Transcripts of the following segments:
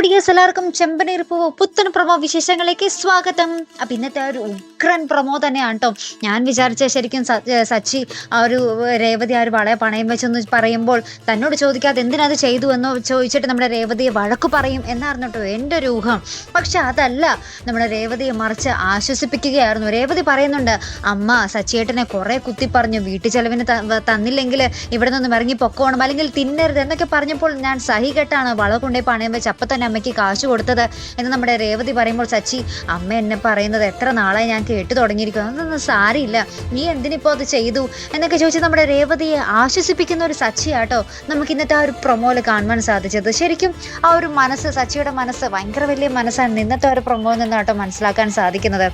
Dears എല്ലാവർക്കും ചെമ്പനീർ പൂവ് പുത്തൻ പ്രൊമോ വിശേഷങ്ങളിലേക്ക് സ്വാഗതം. അപ്പം ഇന്നത്തെ ഒരു ഉഗ്രൻ പ്രൊമോ തന്നെയാണ് കേട്ടോ. ഞാൻ വിചാരിച്ച ശരിക്കും സച്ചി ആ ഒരു രേവതി ആ ഒരു വളയെ പണയം വെച്ചെന്ന് പറയുമ്പോൾ തന്നോട് ചോദിക്കാതെ എന്തിനത് ചെയ്തു എന്ന് ചോദിച്ചിട്ട് നമ്മുടെ രേവതിയെ വഴക്ക് പറയും എന്നായിരുന്നു കേട്ടോ എൻ്റെ ഒരു ഊഹം. പക്ഷെ അതല്ല, നമ്മുടെ രേവതിയെ മറിച്ച് ആശ്വസിപ്പിക്കുകയായിരുന്നു. രേവതി പറയുന്നുണ്ട്, അമ്മ സച്ചിയേട്ടനെ കുറേ കുത്തി പറഞ്ഞു, വീട്ടു ചെലവിന് തന്നില്ലെങ്കിൽ ഇവിടെ നിന്നും ഇറങ്ങി പൊക്കോണം, അല്ലെങ്കിൽ തിന്നരുത് എന്നൊക്കെ പറഞ്ഞപ്പോൾ ഞാൻ സഹികെട്ടാണ് വള കൊണ്ടേ പണയം വെച്ച് അപ്പം തന്നെ അമ്മയ്ക്ക് കാശ് കൊടുത്തത് എന്ന് നമ്മുടെ രേവതി പറയുമ്പോൾ സച്ചി, അമ്മ എന്നെ പറയുന്നത് എത്ര നാളായി ഞാൻ കേട്ടു തുടങ്ങിയിരിക്കുന്നു, അതൊന്നും സാരിയില്ല, നീ എന്തിനിപ്പോൾ അത് ചെയ്തു എന്നൊക്കെ ചോദിച്ച് നമ്മുടെ രേവതിയെ ആശ്വസിപ്പിക്കുന്ന ഒരു സച്ചിയാട്ടോ നമുക്ക് ഇന്നത്തെ ആ ഒരു പ്രൊമോയിൽ കാണുവാൻ സാധിച്ചത്. ശരിക്കും ആ ഒരു മനസ്സ്, സച്ചിയുടെ മനസ്സ് ഭയങ്കര വലിയ മനസ്സാണ് ഇന്നത്തെ ഒരു പ്രൊമോയിൽ നിന്നാട്ടോ മനസ്സിലാക്കാൻ സാധിക്കുന്നത്.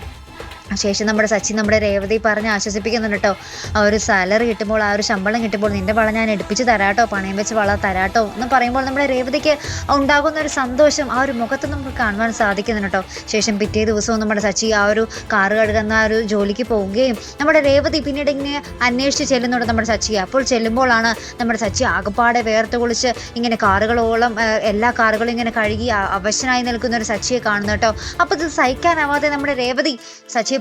ശേഷം നമ്മുടെ സച്ചി നമ്മുടെ രേവതി പറഞ്ഞ് ആശ്വസിപ്പിക്കുന്നുണ്ട് കേട്ടോ. ആ ഒരു സാലറി കിട്ടുമ്പോൾ, ആ ഒരു ശമ്പളം കിട്ടുമ്പോൾ നിന്റെ വള ഞാൻ എടുപ്പിച്ച് തരാട്ടോ, പണയം വെച്ച് വള തരാട്ടോ എന്ന് പറയുമ്പോൾ നമ്മുടെ രേവതിക്ക് ഉണ്ടാകുന്ന ഒരു സന്തോഷം ആ ഒരു മുഖത്ത് നമുക്ക് കാണുവാൻ സാധിക്കുന്നുണ്ട് കേട്ടോ. ശേഷം പിറ്റേ ദിവസവും നമ്മുടെ സച്ചി ആ ഒരു കാറ് കഴുകുന്ന ആ ഒരു ജോലിക്ക് പോവുകയും നമ്മുടെ രേവതി പിന്നീട് ഇങ്ങനെ അന്വേഷിച്ച് ചെല്ലുന്നുണ്ട് നമ്മുടെ സച്ചി. അപ്പോൾ ചെല്ലുമ്പോഴാണ് നമ്മുടെ സച്ചി ആകപ്പാടെ വേർത്ത് കുളിച്ച് ഇങ്ങനെ കാറുകളോളം എല്ലാ കാറുകളും ഇങ്ങനെ കഴുകി അവശനായി നിൽക്കുന്ന ഒരു സച്ചിയെ കാണുന്നു കേട്ടോ. അപ്പോൾ ഇത് സഹിക്കാനാവാതെ നമ്മുടെ രേവതി സച്ചിയെ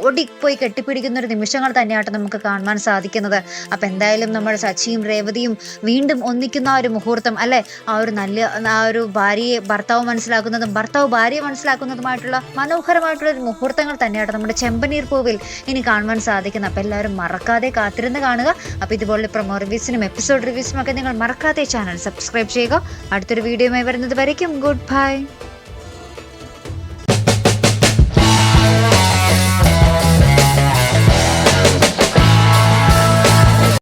ഓടിപ്പോയി കെട്ടിപ്പിടിക്കുന്ന ഒരു നിമിഷങ്ങൾ തന്നെയായിട്ട് നമുക്ക് കാണുവാൻ സാധിക്കുന്നത്. അപ്പം എന്തായാലും നമ്മുടെ സച്ചിയും രേവതിയും വീണ്ടും ഒന്നിക്കുന്ന ആ ഒരു മുഹൂർത്തം അല്ലേ, ആ ഒരു നല്ല ആ ഒരു ഭാര്യയെ ഭർത്താവ് മനസ്സിലാക്കുന്നതും ഭർത്താവ് ഭാര്യയെ മനസ്സിലാക്കുന്നതുമായിട്ടുള്ള മനോഹരമായിട്ടുള്ള ഒരു മുഹൂർത്തങ്ങൾ തന്നെയായിട്ട് നമ്മുടെ ചെമ്പനീർ പൂവിൽ ഇനി കാണുവാൻ സാധിക്കുന്നത്. അപ്പം എല്ലാവരും മറക്കാതെ കാത്തിരുന്ന് കാണുക. അപ്പോൾ ഇതുപോലെ പ്രൊമോ റിവ്യൂസിനും എപ്പിസോഡ് റിവ്യൂസിനും ഒക്കെ നിങ്ങൾ മറക്കാതെ ചാനൽ സബ്സ്ക്രൈബ് ചെയ്യുക. അടുത്തൊരു വീഡിയോയുമായി വരുന്നത് വരയ്ക്കും ഗുഡ് ബൈ.